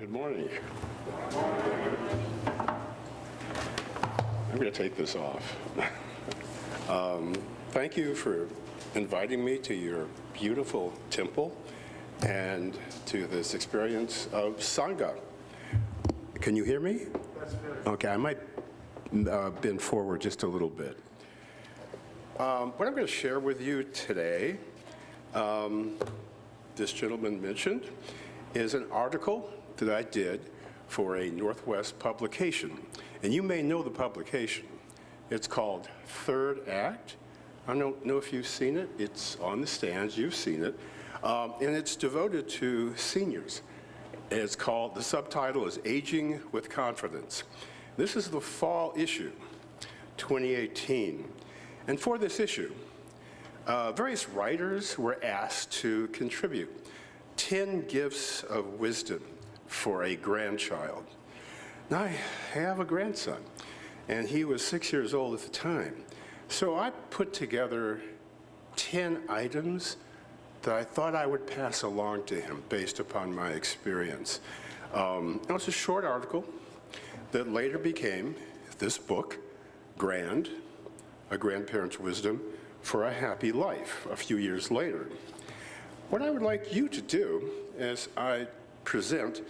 Good morning. I'm going to take this off. Thank you for inviting me to your beautiful temple and to this experience of Sangha. Can you hear me? Okay, I might bend forward just a little bit. What I'm going to share with you today, this gentleman mentioned, is an article that I did for a Northwest publication. And you may know the publication. It's called Third Act. I don't know if you've seen it. It's on the stands. You've seen it. And it's devoted to seniors. It's called, the subtitle is Aging with Confidence. This is the fall issue, 2018. And for this issue, various writers were asked to contribute 10 gifts of wisdom for a grandchild. Now, I have a grandson, and he was 6 years old at the time. So I put together 10 items that I thought I would pass along to him based upon my experience. It was a short article that later became this book, A Grandparent's Wisdom for a Happy Life, a few years later. What I would like you to do is I present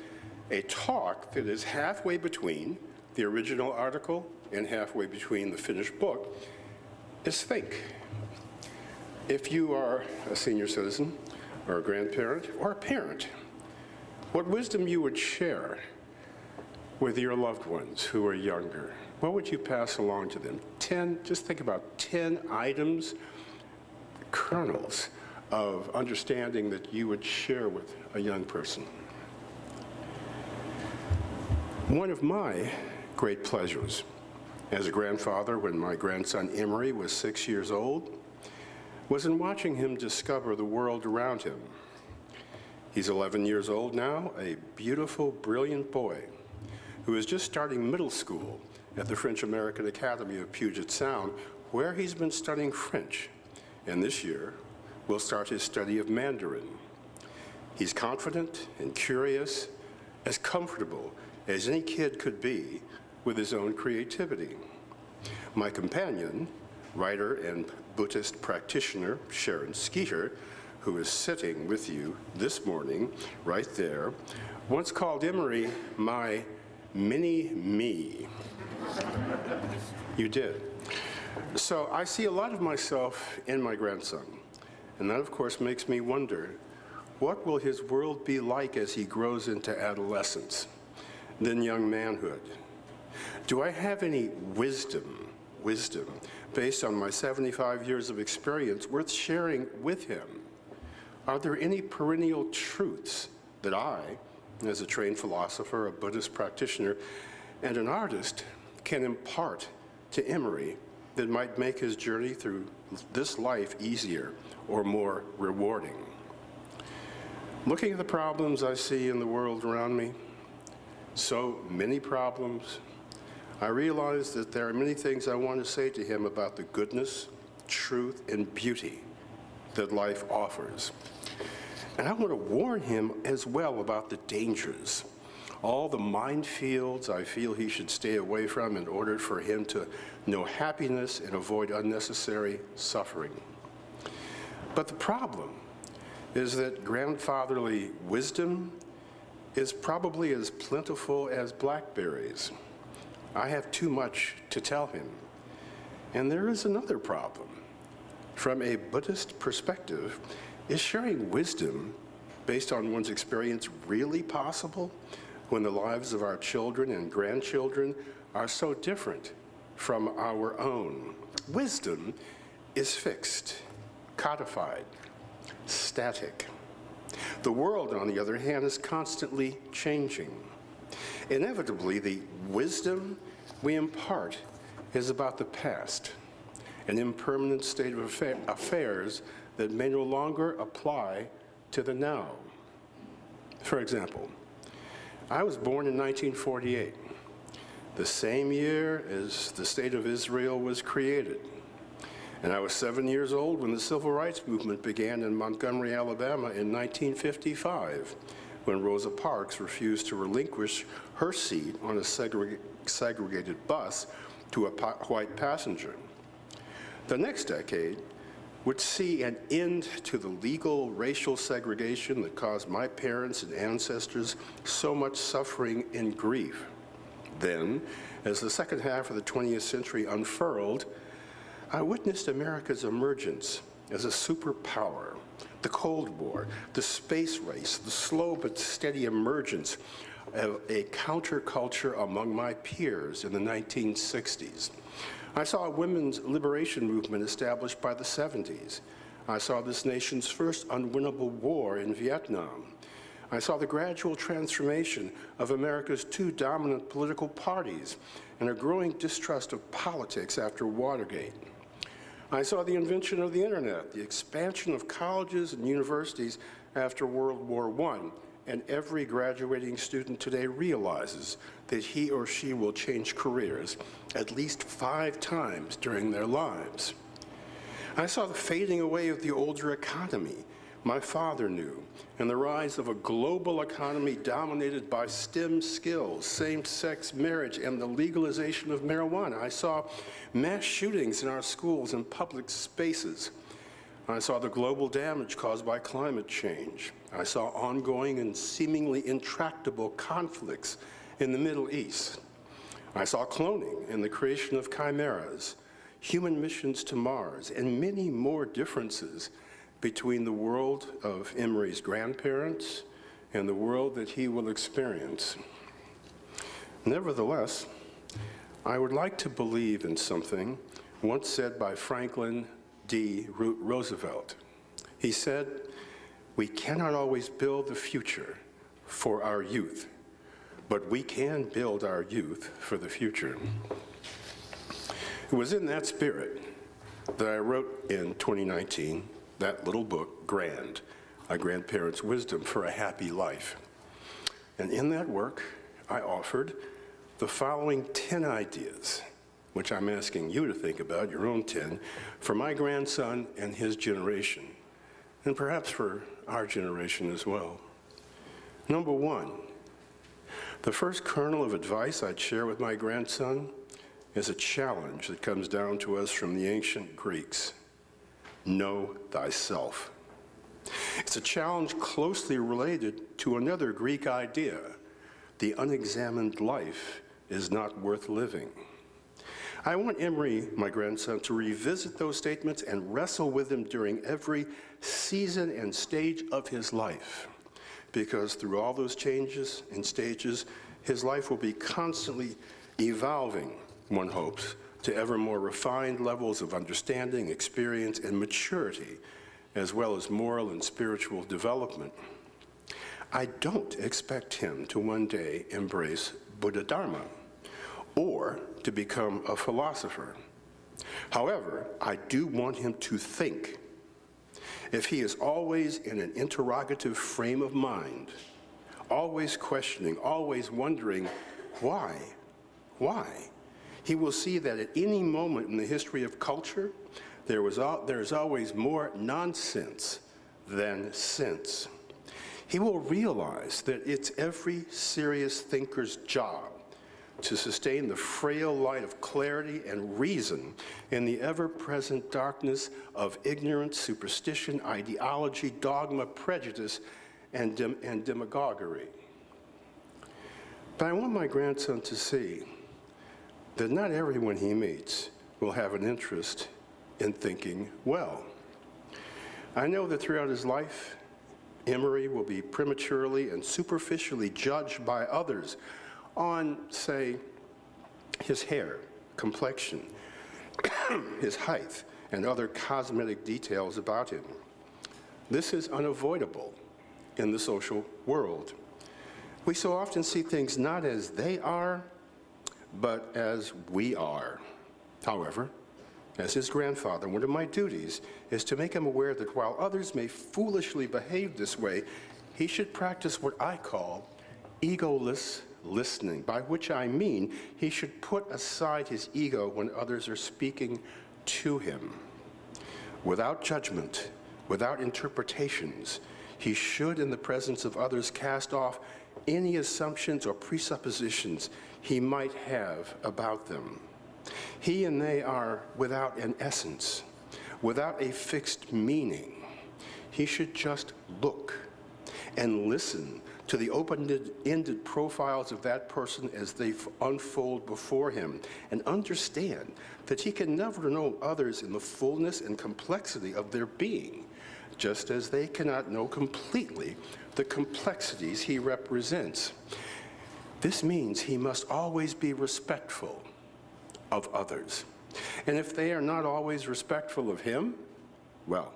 a talk that is halfway between the original article and halfway between the finished book, is think. If you are a senior citizen or a grandparent or a parent, what wisdom you would share with your loved ones who are younger? What would you pass along to them? 10, just think about 10 items, kernels of understanding that you would share with a young person. One of my great pleasures as a grandfather when my grandson Emery was 6 years old was in watching him discover the world around him. He's 11 years old now, a beautiful, brilliant boy who is just starting middle school at the French American Academy of Puget Sound, where he's been studying French, and this year will start his study of Mandarin. He's confident and curious, as comfortable as any kid could be with his own creativity. My companion, writer and Buddhist practitioner Sharon Skeeter, who is sitting with you this morning right there, once called Emery my mini-me. You did. So I see a lot of myself in my grandson, and that of course makes me wonder, what will his world be like as he grows into adolescence, then young manhood? Do I have any wisdom based on my 75 years of experience worth sharing with him? Are there any perennial truths that I, as a trained philosopher, a Buddhist practitioner, and an artist, can impart to Emery that might make his journey through this life easier or more rewarding? Looking at the problems I see in the world around me, so many problems, I realize that there are many things I want to say to him about the goodness, truth, and beauty that life offers. And I want to warn him as well about the dangers, all the minefields I feel he should stay away from in order for him to know happiness and avoid unnecessary suffering. But the problem is that grandfatherly wisdom is probably as plentiful as blackberries. I have too much to tell him. And there is another problem. From a Buddhist perspective, is sharing wisdom based on one's experience really possible when the lives of our children and grandchildren are so different from our own? Wisdom is fixed, codified, static. The world, on the other hand, is constantly changing. Inevitably, the wisdom we impart is about the past, an impermanent state of affairs that may no longer apply to the now. For example, I was born in 1948, the same year as the State of Israel was created. And I was 7 years old when the Civil Rights Movement began in Montgomery, Alabama in 1955, when Rosa Parks refused to relinquish her seat on a segregated bus to a white passenger. The next decade would see an end to the legal racial segregation that caused my parents and ancestors so much suffering and grief. Then, as the second half of the 20th century unfurled, I witnessed America's emergence as a superpower, the Cold War, the space race, the slow but steady emergence of a counterculture among my peers in the 1960s. I saw a women's liberation movement established by the 70s. I saw this nation's first unwinnable war in Vietnam. I saw the gradual transformation of America's two dominant political parties and a growing distrust of politics after Watergate. I saw the invention of the internet, the expansion of colleges and universities after World War I, and every graduating student today realizes that he or she will change careers at least 5 times during their lives. I saw the fading away of the older economy my father knew, and the rise of a global economy dominated by STEM skills, same-sex marriage, and the legalization of marijuana. I saw mass shootings in our schools and public spaces. I saw the global damage caused by climate change. I saw ongoing and seemingly intractable conflicts in the Middle East. I saw cloning and the creation of chimeras, human missions to Mars, and many more differences between the world of Emery's grandparents and the world that he will experience. Nevertheless, I would like to believe in something once said by Franklin D. Roosevelt. He said, "We cannot always build the future for our youth, but we can build our youth for the future." It was in that spirit that I wrote in 2019 that little book, Grand, A Grandparent's Wisdom for a Happy Life. And in that work, I offered the following 10 ideas, which I'm asking you to think about, your own 10, for my grandson and his generation, and perhaps for our generation as well. Number 1, the first kernel of advice I'd share with my grandson is a challenge that comes down to us from the ancient Greeks. Know thyself. It's a challenge closely related to another Greek idea. The unexamined life is not worth living. I want Emery, my grandson, to revisit those statements and wrestle with them during every season and stage of his life, because through all those changes and stages, his life will be constantly evolving, one hopes, to ever more refined levels of understanding, experience, and maturity, as well as moral and spiritual development. I don't expect him to one day embrace Buddha Dharma or to become a philosopher. However, I do want him to think. If he is always in an interrogative frame of mind, always questioning, always wondering, why, he will see that at any moment in the history of culture, there is always more nonsense than sense. He will realize that it's every serious thinker's job to sustain the frail light of clarity and reason in the ever-present darkness of ignorance, superstition, ideology, dogma, prejudice, and demagoguery. But I want my grandson to see that not everyone he meets will have an interest in thinking well. I know that throughout his life, Emery will be prematurely and superficially judged by others on, say, his hair, complexion, his height, and other cosmetic details about him. This is unavoidable in the social world. We so often see things not as they are, but as we are. However, as his grandfather, one of my duties is to make him aware that while others may foolishly behave this way, he should practice what I call egoless listening, by which I mean he should put aside his ego when others are speaking to him. Without judgment, without interpretations, He should, in the presence of others, cast off any assumptions or presuppositions he might have about them. He and they are without an essence, without a fixed meaning. He should just look and listen to the open-ended profiles of that person as they unfold before him, and understand that he can never know others in the fullness and complexity of their being, just as they cannot know completely the complexities he represents. This means he must always be respectful of others. And if they are not always respectful of him, well,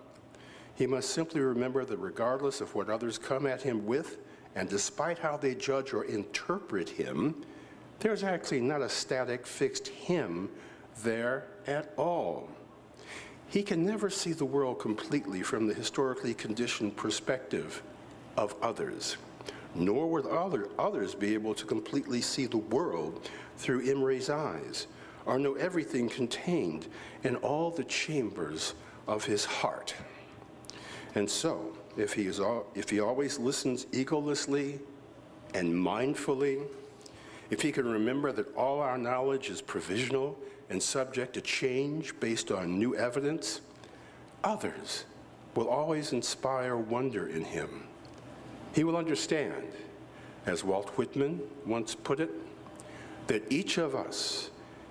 he must simply remember that regardless of what others come at him with, and despite how they judge or interpret him, there's actually not a static, fixed him there at all. He can never see the world completely from the historically conditioned perspective of others, nor will others be able to completely see the world through Imre's eyes, or know everything contained in all the chambers of his heart. And so, if he always listens egolessly and mindfully, if he can remember that all our knowledge is provisional and subject to change based on new evidence, others will always inspire wonder in him. He will understand, as Walt Whitman once put it, that each of us,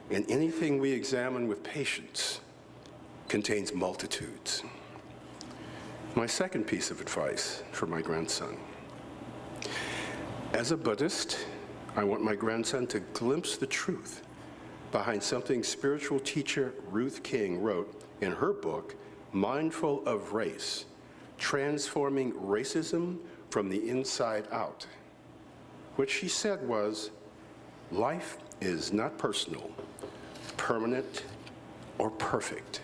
in anything we examine with patience, contains multitudes. My second piece of advice for my grandson. As a Buddhist, I want my grandson to glimpse the truth behind something spiritual teacher Ruth King wrote in her book, Mindful of Race, Transforming Racism from the Inside Out. What she said was, life is not personal, permanent, or perfect.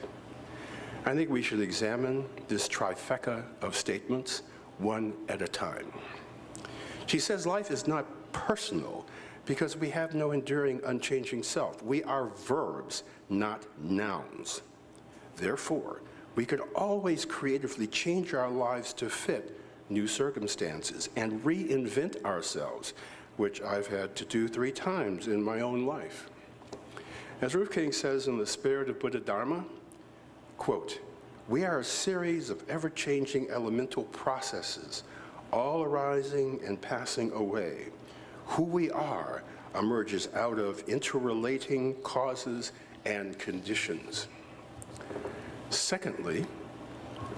I think we should examine this trifecta of statements one at a time. She says life is not personal because we have no enduring, unchanging self. We are verbs, not nouns. Therefore, we could always creatively change our lives to fit new circumstances and reinvent ourselves, which I've had to do 3 times in my own life. As Ruth King says in The Spirit of Buddha Dharma, quote, "We are a series of ever-changing elemental processes, all arising and passing away. Who we are emerges out of interrelating causes and conditions." Secondly,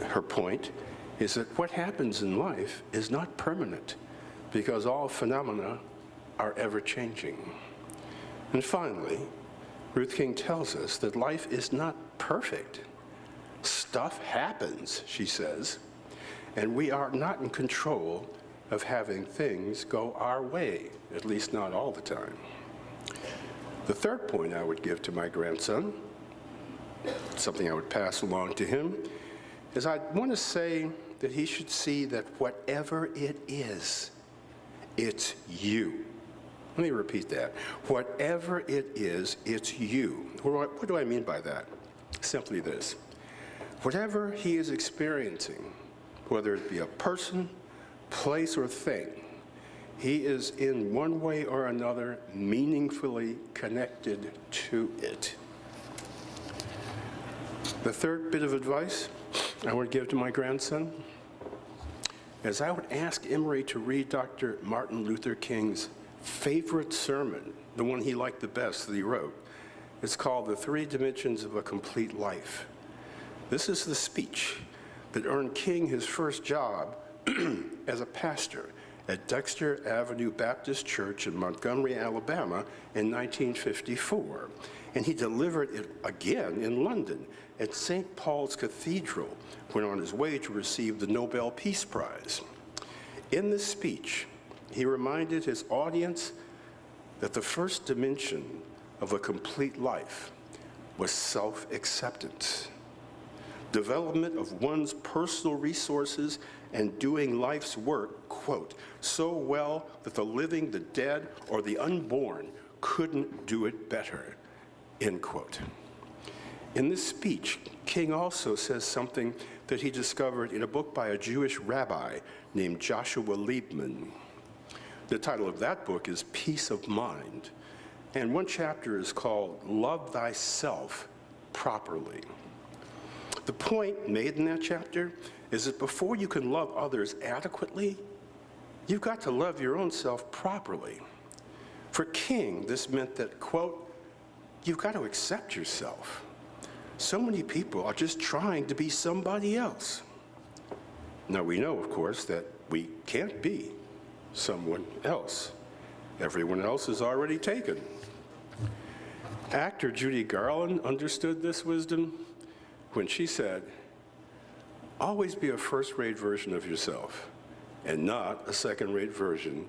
her point is that what happens in life is not permanent because all phenomena are ever-changing. And finally, Ruth King tells us that life is not perfect. Stuff happens, she says, and we are not in control of having things go our way, at least not all the time. The third point I would give to my grandson, something I would pass along to him, is I want to say that he should see that whatever it is, it's you. Let me repeat that. Whatever it is, it's you. What do I mean by that? Simply this. Whatever he is experiencing, whether it be a person, place, or thing, he is in one way or another meaningfully connected to it. The third bit of advice I would give to my grandson is I would ask Imre to read Dr. Martin Luther King's favorite sermon, the one he liked the best that he wrote. It's called The 3 Dimensions of a Complete Life. This is the speech that earned King his first job as a pastor at Dexter Avenue Baptist Church in Montgomery, Alabama in 1954. And he delivered it again in London at St. Paul's Cathedral when on his way to receive the Nobel Peace Prize. In this speech, he reminded his audience that the first dimension of a complete life was self-acceptance, development of one's personal resources, and doing life's work, quote, so well that the living, the dead, or the unborn couldn't do it better, end quote. In this speech, King also says something that he discovered in a book by a Jewish rabbi named Joshua Liebman. The title of that book is Peace of Mind, and one chapter is called Love Thyself Properly. The point made in that chapter is that before you can love others adequately, you've got to love your own self properly. For King, this meant that, quote, you've got to accept yourself. So many people are just trying to be somebody else. Now, we know, of course, that we can't be someone else. Everyone else is already taken. Actor Judy Garland understood this wisdom when she said, always be a first-rate version of yourself and not a second-rate version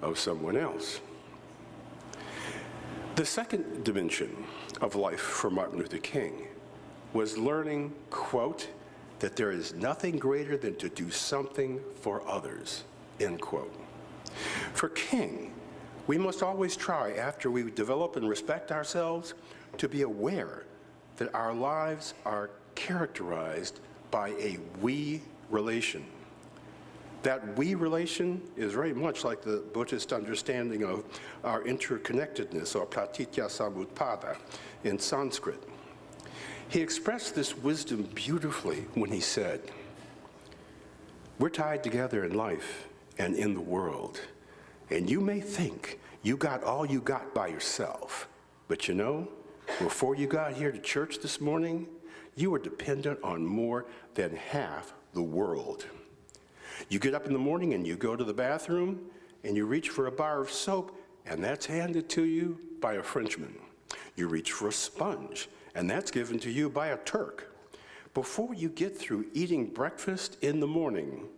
of someone else. The second dimension of life for Martin Luther King was learning, quote, that there is nothing greater than to do something for others, end quote. For King, we must always try, after we develop and respect ourselves, to be aware that our lives are characterized by a we relation. That we relation is very much like the Buddhist understanding of our interconnectedness, or pratitya samutpada in Sanskrit. He expressed this wisdom beautifully when he said, we're tied together in life and in the world, and you may think you got all you got by yourself, but you know, before you got here to church this morning, you were dependent on more than half the world. You get up in the morning and you go to the bathroom and you reach for a bar of soap, and that's handed to you by a Frenchman. You reach for a sponge, and that's given to you by a Turk. Before you get through eating breakfast in the morning,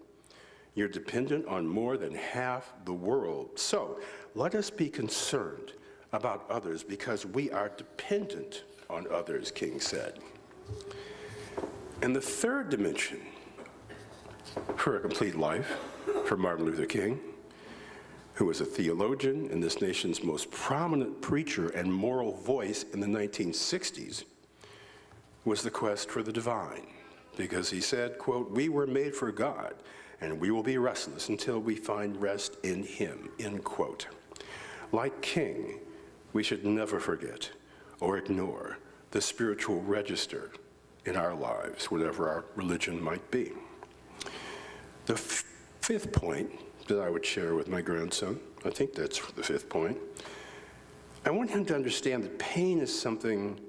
you're dependent on more than half the world. So let us be concerned about others because we are dependent on others, King said. And the third dimension for a complete life for Martin Luther King, who was a theologian and this nation's most prominent preacher and moral voice in the 1960s, was the quest for the divine. Because he said, quote, we were made for God, and we will be restless until we find rest in him, end quote. Like King, we should never forget or ignore the spiritual register in our lives, whatever our religion might be. The fifth point that I would share with my grandson, I think that's the fifth point, I want him to understand that pain is something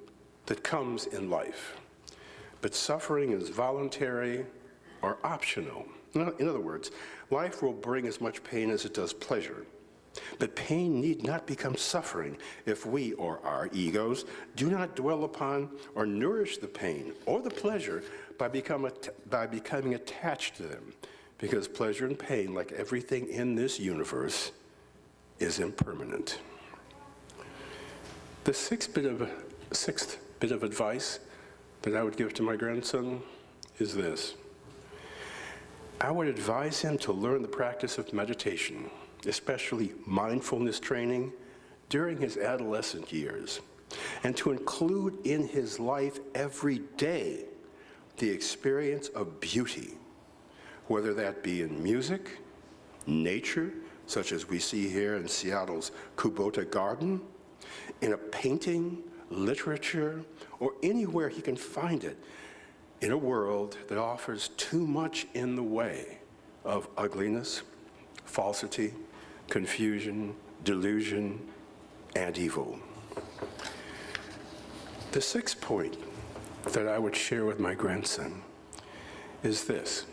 that comes in life, but suffering is voluntary or optional. In other words, life will bring as much pain as it does pleasure, but pain need not become suffering if we, or our egos, do not dwell upon or nourish the pain or the pleasure by becoming attached to them, because pleasure and pain, like everything in this universe, is impermanent. The sixth bit of advice that I would give to my grandson is this. I would advise him to learn the practice of meditation, especially mindfulness training, during his adolescent years, and to include in his life every day the experience of beauty, whether that be in music, nature, such as we see here in Seattle's Kubota Garden, in a painting, literature, or anywhere he can find it, in a world that offers too much in the way of ugliness, falsity, confusion, delusion, and evil. The sixth point that I would share with my grandson is this.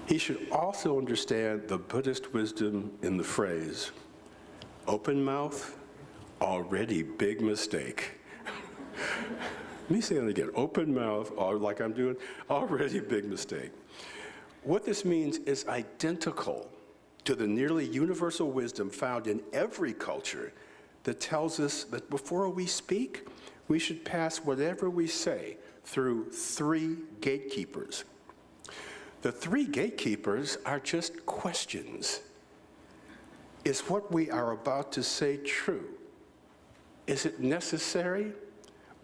He should also understand the Buddhist wisdom in the phrase, open mouth, already big mistake. Let me say that again, open mouth, like I'm doing, already big mistake. What this means is identical to the nearly universal wisdom found in every culture that tells us that before we speak, we should pass whatever we say through three gatekeepers. The three gatekeepers are just questions. Is what we are about to say true? Is it necessary?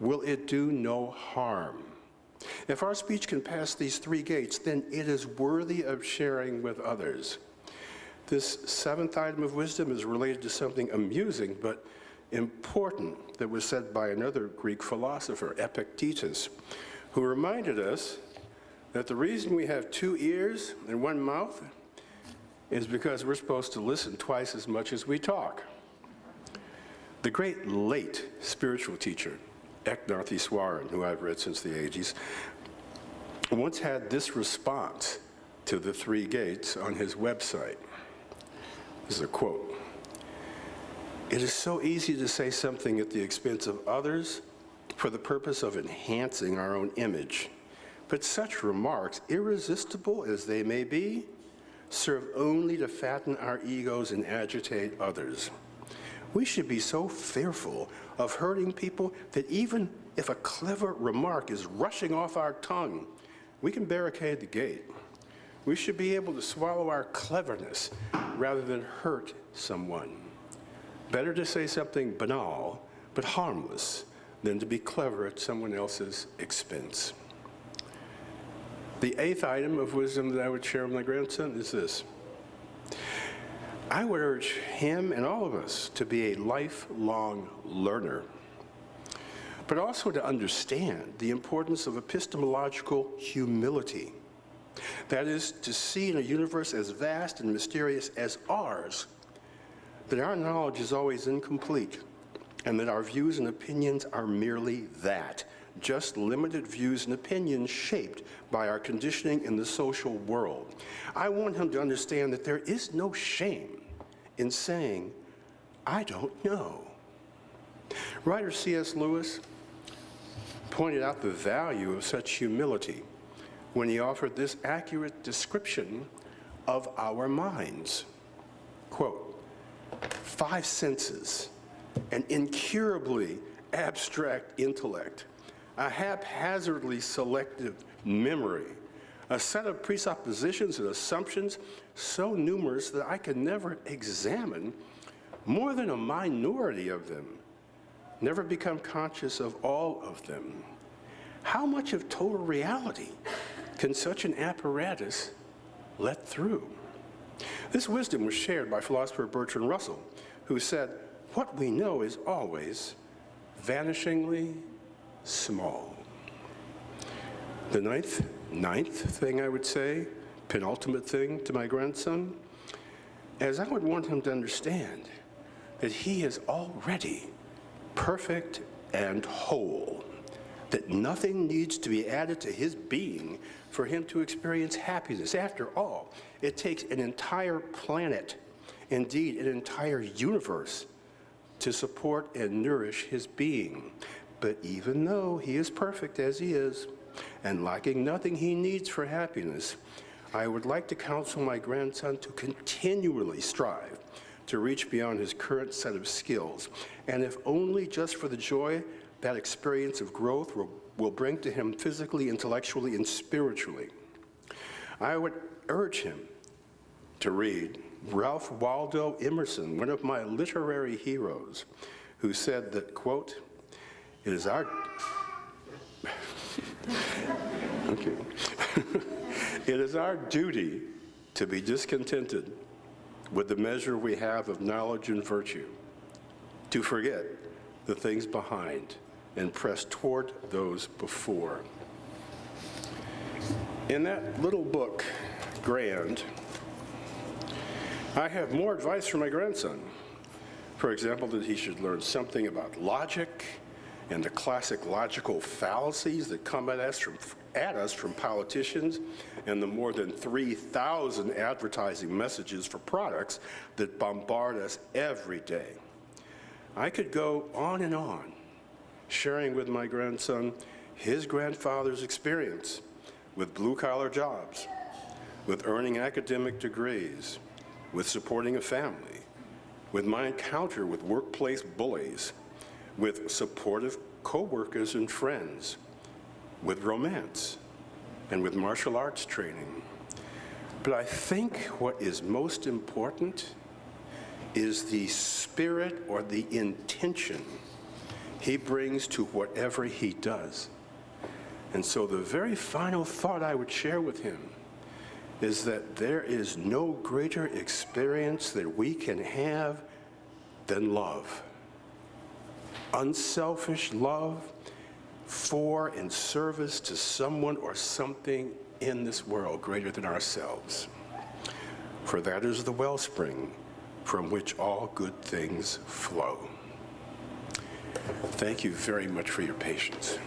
Will it do no harm? If our speech can pass these three gates, then it is worthy of sharing with others. This seventh item of wisdom is related to something amusing but important that was said by another Greek philosopher, Epictetus, who reminded us that the reason we have two ears and one mouth is because we're supposed to listen twice as much as we talk. The great late spiritual teacher, Eknath who I've read since the 80s, once had this response to the three gates on his website. This is a quote. "It is so easy to say something at the expense of others for the purpose of enhancing our own image. But such remarks, irresistible as they may be, serve only to fatten our egos and agitate others. We should be so fearful of hurting people that even if a clever remark is rushing off our tongue, we can barricade the gate. We should be able to swallow our cleverness rather than hurt someone. Better to say something banal but harmless than to be clever at someone else's expense." The eighth item of wisdom that I would share with my grandson is this. I would urge him and all of us to be a lifelong learner, but also to understand the importance of epistemological humility. That is, to see in a universe as vast and mysterious as ours, that our knowledge is always incomplete, and that our views and opinions are merely that, just limited views and opinions shaped by our conditioning in the social world. I want him to understand that there is no shame in saying, "I don't know." Writer C.S. Lewis pointed out the value of such humility when he offered this accurate description of our minds. Quote, "5 senses, an incurably abstract intellect, a haphazardly selective memory, a set of presuppositions and assumptions so numerous that I can never examine more than a minority of them, never become conscious of all of them. How much of total reality can such an apparatus let through?" This wisdom was shared by philosopher Bertrand Russell, who said, "What we know is always vanishingly small." The ninth thing I would say, penultimate thing to my grandson, is I would want him to understand that he is already perfect and whole, that nothing needs to be added to his being for him to experience happiness. After all, it takes an entire planet, indeed an entire universe, to support and nourish his being. But even though he is perfect as he is, and lacking nothing he needs for happiness, I would like to counsel my grandson to continually strive to reach beyond his current set of skills, and if only just for the joy that experience of growth will bring to him physically, intellectually, and spiritually. I would urge him to read Ralph Waldo Emerson, one of my literary heroes, who said that, quote, "It is our..." Okay. "It is our duty to be discontented with the measure we have of knowledge and virtue, to forget the things behind and press toward those before." In that little book, Grand, I have more advice for my grandson. For example, that he should learn something about logic and the classic logical fallacies that come at us from politicians and the more than 3,000 advertising messages for products that bombard us every day. I could go on and on, sharing with my grandson his grandfather's experience with blue-collar jobs, with earning academic degrees, with supporting a family, with my encounter with workplace bullies, with supportive co-workers and friends, with romance, and with martial arts training. But I think what is most important is the spirit or the intention he brings to whatever he does. And so the very final thought I would share with him is that there is no greater experience that we can have than love. Unselfish love for and service to someone or something in this world greater than ourselves. For that is the wellspring from which all good things flow. Thank you very much for your patience.